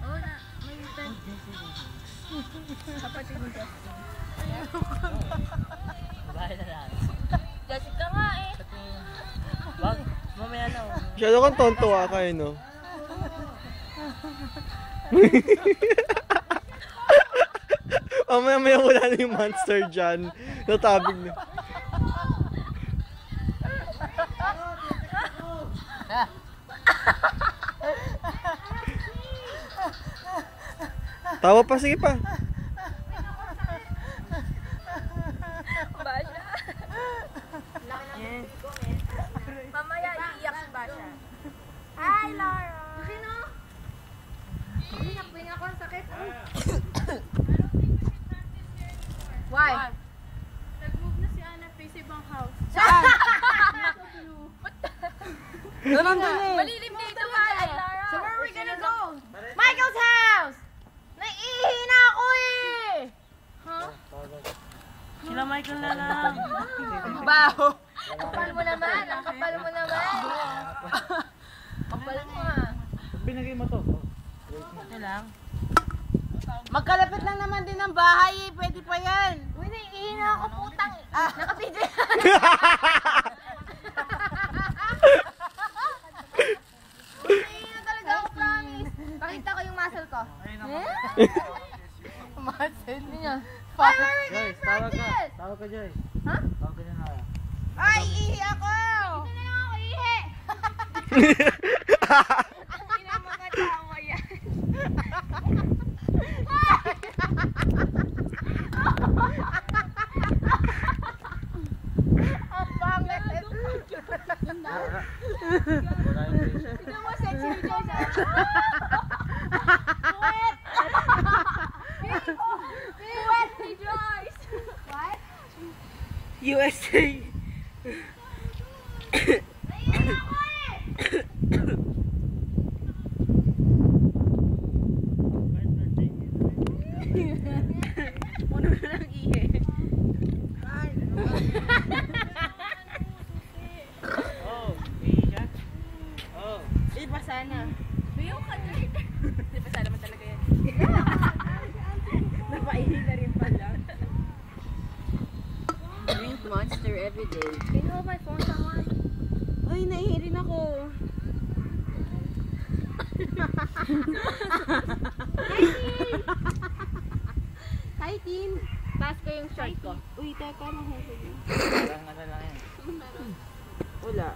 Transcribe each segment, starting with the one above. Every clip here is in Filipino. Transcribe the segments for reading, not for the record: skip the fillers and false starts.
Oo na, may tent. Kapatid mo Justin. Bahay na lang. Jessica nga eh. Wag, mamaya na. Masyado kang tontuwa ka eh, no? Mamaya wala na yung monster dyan. Natabig na. Tawa pa, sige pa. Basha. Mamaya iiyak si Basha. Hi, Laura! Sino? Hindi napuwing ako ang sakit. Why? Nag-move na si Ana face ibang house. Saan? Nandun eh. Malilim dito ba, Laura? So where are we gonna go? Michael's house! Naiihi na ako eh! Huh? Sila Michael na lang. Ang baho! Ang kapal mo naman! Ang kapal mo naman! Kapal mo ah! Binagay mo to. Ito lang. Magkalapit lang naman din ang bahay eh. Pwede pa yan. Uy, naiihi na ako putang! Nakapidyo yan! Naiihi na talaga ako, promise! Pakita ko yung muscle ko. Muscle niya. Why were we gonna Joyce, tawag ka. practice? Tawag ka, Joyce. Ha? Tawag ka na na. Ay, ihi ako! Ito na lang ako ihi! Hindi na magkatawa yan. Ang pangit! Tignan mo, sexy ni Joyce. Wet! Be wet ni Joyce! What? USA. Naiihi na ako eh! Puno na ng ihi. Oh, Asia. Oh. Di pa sana. Bayaw ka na. Di pa sana man talaga yan. Napaihi na rin pala. Drink Monster every day. Can you hold my phone someone? Uy, naihi rin ako. Hi, Tin. Taas ko yung shirt ko. Uy, teka, mahulog yun. Parang ano lang yan. Wala.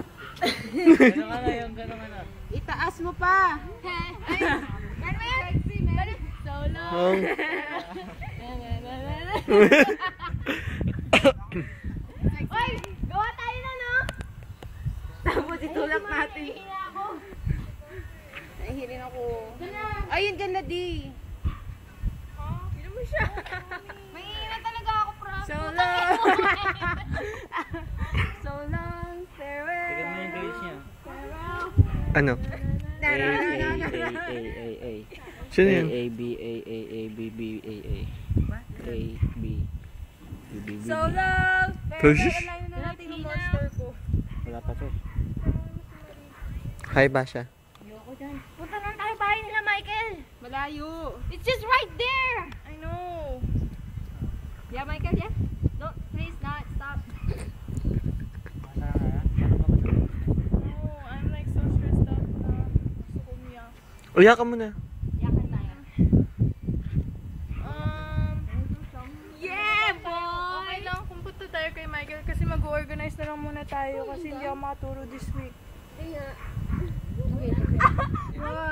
Ganun ano yung ganun ano. Itaas mo pa. Ay! Ano ba yan? Ganun. Solo. Uy! Gawa tayo na, no? Tapos itulak natin. Naiihi na ako. Naihi rin ako. Gana. Ayun, ganda di. Sino mo siya? May na talaga ako, promise. So long. So long, farewell. Tignan mo yung grades niya. Ano? A, A. Sino yun? A, B, A, B, B, A, A. A, B, B, B, B. So long, Push. farewell. Alayo na natin yung monster ko. Wala pa to. Hi, Basha. Punta na tayo bahay nila, Michael. Malayo. It's just right there. I know. Yeah, Michael, yeah? No, please not. Stop. No, I'm like so stressed out na. Gusto ko umiyak. Uya ka muna. Yakan tayo. Yeah, boy! Okay lang kung punta tayo kay Michael kasi mag-organize na lang muna tayo kasi hindi ako makaturo this week.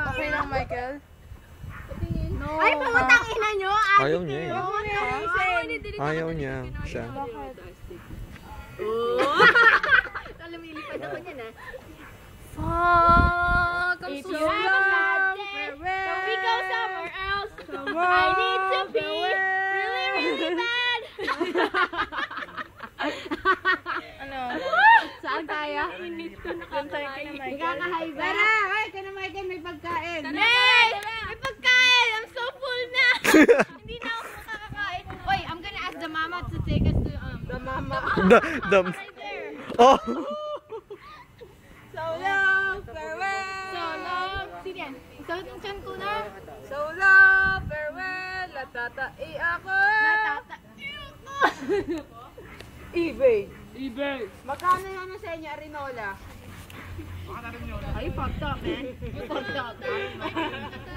Okay lang, Michael? No. Ay, pumutang ina nyo! Ayaw niya eh. Oo, Ayaw niya. Siya. Bakit? Lumilipad ako niyan, ah. Fuck! I'm It's so so long! sad. Farewell! Can we go somewhere else? Farewell! I need to pee really, really bad. Ano? Saan tayo? Doon tayo kay Michael. Nagkakahay ba? Ay, kay Michael may pagkain. Yay! May pagkain! I'm so full na! Hindi na ako makakakain. Oy, I'm gonna ask the mama to take us to, The mama. The, right there. oh! Sino yan? Sakit ng tiyan ko na. So love, farewell, natatai ako. Natatai ako. eBay. eBay! Magkano yan sa inyo, Arinola? Ay, fucked up, man. You fucked up.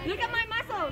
Look at my muscle.